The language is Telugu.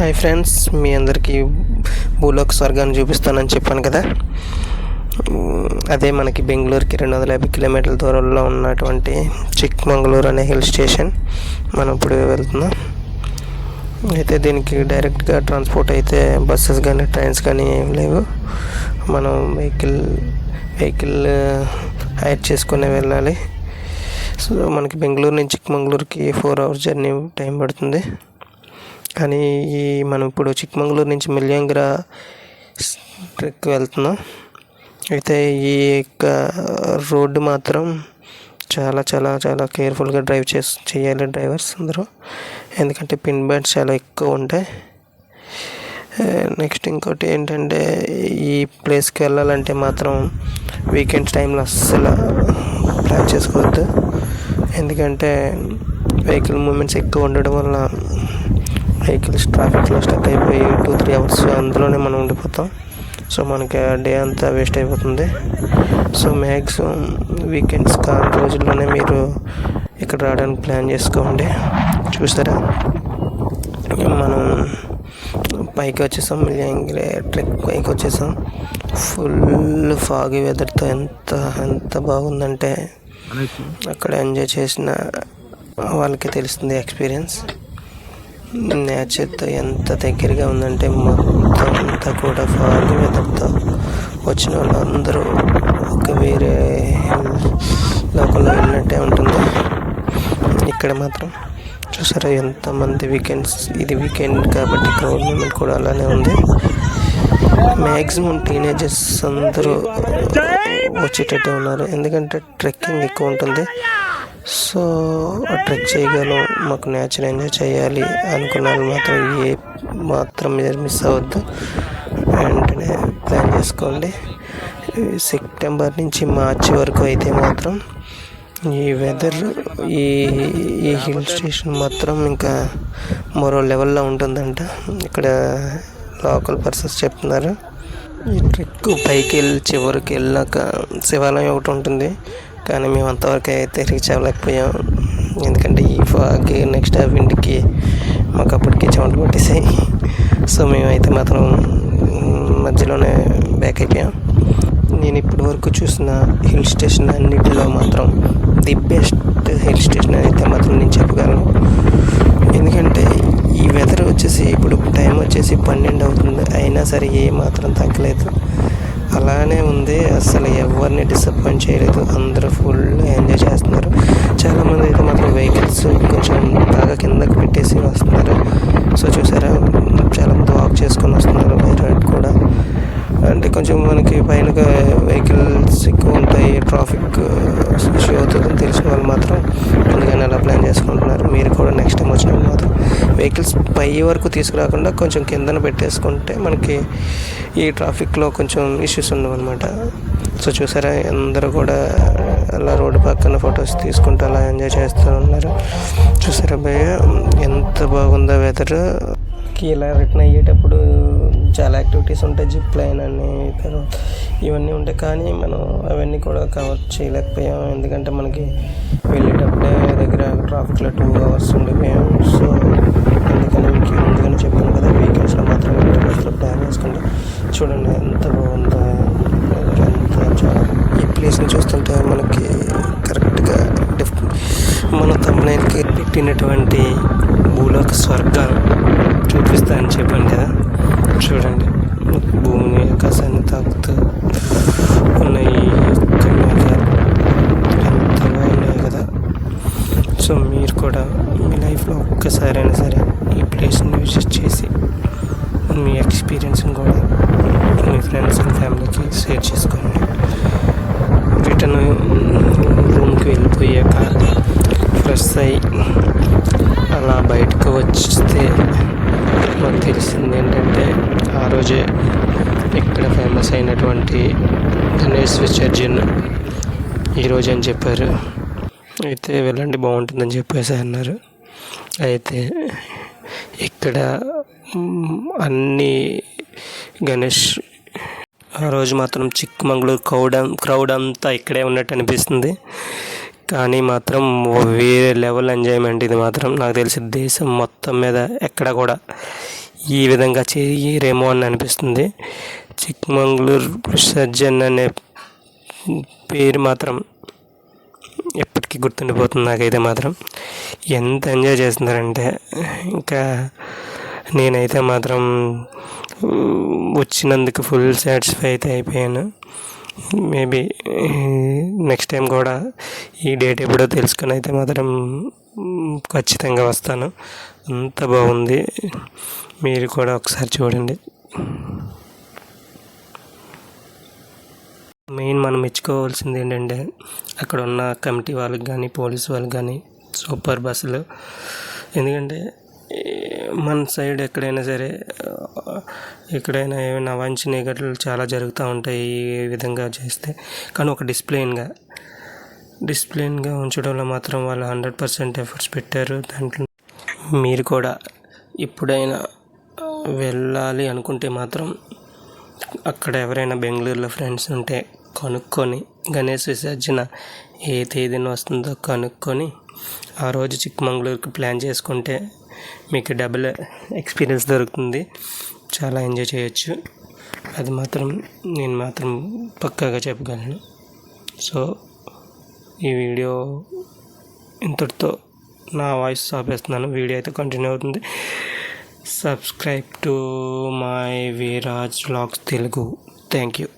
హాయ్ ఫ్రెండ్స్, మీ అందరికీ భూలోక స్వర్గాన్ని చూపిస్తానని చెప్పాను కదా. అదే మనకి బెంగళూరుకి 250 కిలోమీటర్ల దూరంలో ఉన్నటువంటి చిక్మంగళూరు అనే హిల్ స్టేషన్ మనం ఇప్పుడు వెళ్తున్నాం. అయితే దీనికి డైరెక్ట్గా ట్రాన్స్పోర్ట్ అయితే బస్సెస్ కానీ ట్రైన్స్ కానీ ఏం లేవు. మనం వెహికల్ హైర్ చేసుకుని వెళ్ళాలి. సో మనకి బెంగళూరు నుంచి చిక్మంగళూరుకి 4 hours జర్నీ టైం పడుతుంది. కానీ మనం ఇప్పుడు చిక్మంగళూరు నుంచి మిలియాంగ్రా ట్రెక్ వెళ్తున్నాం. అయితే ఈ యొక్క రోడ్డు మాత్రం చాలా చాలా చాలా కేర్ఫుల్గా డ్రైవ్ చేయాలి డ్రైవర్స్ అందరూ, ఎందుకంటే పిన్ బ్యాండ్స్ చాలా ఎక్కువ ఉంటాయి. నెక్స్ట్ ఇంకోటి ఏంటంటే, ఈ ప్లేస్కి వెళ్ళాలంటే మాత్రం వీకెండ్స్ టైంలో అస్సలు ప్లాన్ చేసుకోవద్దు. ఎందుకంటే వెహికల్ మూమెంట్స్ ఎక్కువ ఉండడం వల్ల వెహికల్స్ ట్రాఫిక్లో స్టక్ అయిపోయి 2-3 hours అందులోనే మనం ఉండిపోతాం. సో మనకి డే అంతా వేస్ట్ అయిపోతుంది. సో మ్యాక్సిమం వీకెండ్స్ కాని రోజుల్లోనే మీరు ఇక్కడ రావడానికి ప్లాన్ చేసుకోండి. చూస్తారా, మనం పైకి వచ్చేసాం, మిలియాంగ్రా ట్రెక్ పైకి వచ్చేసాం. ఫుల్ ఫాగీ వెదర్తో ఎంత బాగుందంటే అక్కడ ఎంజాయ్ చేసిన వాళ్ళకి తెలుస్తుంది ఎక్స్పీరియన్స్. నేచర్తో ఎంత దగ్గరగా ఉందంటే మొత్తం అంతా కూడా ఫాగ్ వెదర్తో వచ్చిన వాళ్ళు అందరూ ఒక వేరే లోకంలో వెళ్ళినట్టే ఉంటుంది. ఇక్కడ మాత్రం చూసారా ఎంతమంది ఇది వీకెండ్ కాబట్టి క్రౌడ్ మూమెంట్ కూడా అలానే ఉంది. మ్యాక్సిమం టీనేజర్స్ అందరూ వచ్చేటట్టే ఉన్నారు, ఎందుకంటే ట్రెక్కింగ్ ఎక్కువ ఉంటుంది. సో ట్రెక్ చేయగలం, మాకు నేచర్ ఎంజాయ్ చేయాలి అనుకున్న వాళ్ళు మాత్రం మీరు మిస్ అవ్వద్దు, వెంటనే ప్లాన్ చేసుకోండి. సెప్టెంబర్ నుంచి మార్చి వరకు అయితే మాత్రం ఈ వెదర్ ఈ హిల్ స్టేషన్ మాత్రం ఇంకా మరో లెవెల్లో ఉంటుందంట. ఇక్కడ లోకల్ పర్సన్స్ చెప్తున్నారు. ఈ ట్రెక్ పైకి చివరికి వెళ్ళాక శివాలయం ఒకటి ఉంటుంది, కానీ మేము అంతవరకు అయితే రీచ్ అవ్వలేకపోయాం. ఎందుకంటే ఈ ఫాగ్ నెక్స్ట్ ఆ విండ్కి మాకు అప్పటికే చెమటలు పట్టేసాయి. సో మేమైతే మాత్రం మధ్యలోనే బ్యాక్ అయిపోయాం. నేను ఇప్పటి వరకు చూసిన హిల్ స్టేషన్ అన్నిటిలో మాత్రం ది బెస్ట్ హిల్ స్టేషన్ అయితే మాత్రం నేను చెప్పగలను. ఎందుకంటే ఈ వెదర్ వచ్చేసి ఇప్పుడు టైం వచ్చేసి 12 అవుతుంది, అయినా సరే ఏ మాత్రం తగ్గలేదు, అలానే ఉంది. అసలు ఎవరిని డిసప్పాయింట్ చేయలేదు, అందరూ ఫుల్ ఎంజాయ్ చేస్తున్నారు. చాలామంది అయితే మాత్రం వెహికల్స్ కొంచెం బాగా కిందకి పెట్టేసి వస్తున్నారు. సో చూసారా, చాలామంది వాక్ చేసుకొని వస్తున్నారు. వైరాడ్ కూడా అంటే కొంచెం మనకి పైన వెహికల్స్ ఎక్కువ ఉంటాయి, ట్రాఫిక్ ఇష్యూ అవుతుందని తెలిసిన వాళ్ళు మాత్రం అందుకని అలా ప్లాన్ చేసుకుంటున్నారు. మీరు కూడా నెక్స్ట్ టైం వచ్చినప్పుడు మాత్రం వెహికల్స్ పై వరకు తీసుకురాకుండా కొంచెం కిందన పెట్టేసుకుంటే మనకి ఈ ట్రాఫిక్లో కొంచెం ఇష్యూస్ ఉండవు అనమాట. సో చూసారా, అందరూ కూడా అలా రోడ్డు పక్కన ఫొటోస్ తీసుకుంటూ అలా ఎంజాయ్ చేస్తూ ఉన్నారు. చూసారా భయ్య, ఎంత బాగుందో వెదర్. ఇలా రిటర్న్ అయ్యేటప్పుడు చాలా యాక్టివిటీస్ ఉంటాయి, జిప్ లైన్ అని ఇవన్నీ ఉంటాయి, కానీ మనం అవన్నీ కూడా కవర్ చేయలేకపోయాం. ఎందుకంటే మనకి వెళ్ళేటప్పుడే దగ్గర ట్రాఫిక్లో 2 hours ఉండిపోయాం. సో అందుకని మీకు ముందుగానే చెప్పాను కదా, వీకెండ్స్లో మాత్రం బస్సులో ప్లాన్ చేసుకుంటే చూడండి ఎంత బాగుందో. చాలా ఈ ప్లేస్ని చూస్తుంటే మనకి కరెక్ట్గా మన తమ్మునికి పెట్టినటువంటి భూలోక స్వర్గం చూపిస్తా అని చెప్పాను కదా. చూడండి, భూమిని ఆకాశాన్ని తాకుతూ ఉన్నాయి మేఘాలు ఎంతగా ఉన్నాయి కదా. సో మీరు కూడా మీ లైఫ్లో ఒక్కసారైనా సరే ఈ ప్లేస్ని విజిట్ చేసి మీ ఎక్స్పీరియన్స్ని కూడా మీ ఫ్రెండ్స్ అండ్ ఫ్యామిలీకి షేర్ చేసుకోండి. రిటర్న్ రూమ్కి వెళ్ళిపోయాక ఫ్రెష్ అయ్యి అలా బయటకు వస్తే మాకు తెలిసింది ఏంటంటే, ఆ రోజే ఇక్కడ ఫేమస్ అయినటువంటి గణేష్ విసర్జన్ ఈరోజు అని చెప్పారు. అయితే వెళ్ళండి బాగుంటుందని చెప్పేసి అన్నారు. అయితే ఇక్కడ అన్ని గణేష్ ఆ రోజు మాత్రం చిక్మంగళూరు క్రౌడ్ అంతా ఇక్కడే ఉన్నట్టు అనిపిస్తుంది. కానీ మాత్రం వేరే లెవెల్ ఎంజాయ్మెంట్ ఇది మాత్రం. నాకు తెలిసి దేశం మొత్తం మీద ఎక్కడ కూడా ఈ విధంగా చేయరేమో అని అనిపిస్తుంది. చిక్మంగళూరు విసర్జన్ అనే పేరు మాత్రం ఎప్పటికీ గుర్తుండిపోతుంది నాకైతే మాత్రం. ఎంత ఎంజాయ్ చేస్తున్నారంటే ఇంకా నేనైతే మాత్రం వచ్చినందుకు ఫుల్ సాటిస్ఫై అయితే అయిపోయాను. మేబీ నెక్స్ట్ టైం కూడా ఈ డేట్ ఎప్పుడో తెలుసుకొని అయితే మాత్రం ఖచ్చితంగా వస్తాను. అంత బాగుంది, మీరు కూడా ఒకసారి చూడండి. మెయిన్ మనం మెచ్చుకోవాల్సింది ఏంటంటే అక్కడ ఉన్న కమిటీ వాళ్ళకి కానీ పోలీస్ వాళ్ళకి కానీ సూపర్ బస్సులు. ఎందుకంటే మన సైడ్ ఎక్కడైనా సరే ఎక్కడైనా ఏమైనా అవాంఛనీయ ఘటనలు చాలా జరుగుతూ ఉంటాయి ఈ విధంగా చేస్తే. కానీ ఒక డిసిప్లిన్గా ఉంచడంలో మాత్రం వాళ్ళు 100% ఎఫర్ట్స్ పెట్టారు. దాంట్లో మీరు కూడా ఎప్పుడైనా వెళ్ళాలి అనుకుంటే మాత్రం అక్కడ ఎవరైనా బెంగళూరులో ఫ్రెండ్స్ ఉంటే కనుక్కొని గణేష్ విసర్జన ఏ తేదీన వస్తుందో కనుక్కొని ఆ రోజు చిక్మంగళూరుకి ప్లాన్ చేసుకుంటే మీకు డబుల్ ఎక్స్పీరియన్స్ దొరుకుతుంది. చాలా ఎంజాయ్ చేయొచ్చు. అది మాత్రం నేను మాత్రం పక్కాగా చెప్పగలను. సో ఈ వీడియో ఇంతటితో నా వాయిస్ ఆపేస్తున్నాను. వీడియో అయితే కంటిన్యూ అవుతుంది. Subscribe to my Viraj vlogs Telugu. Thank you.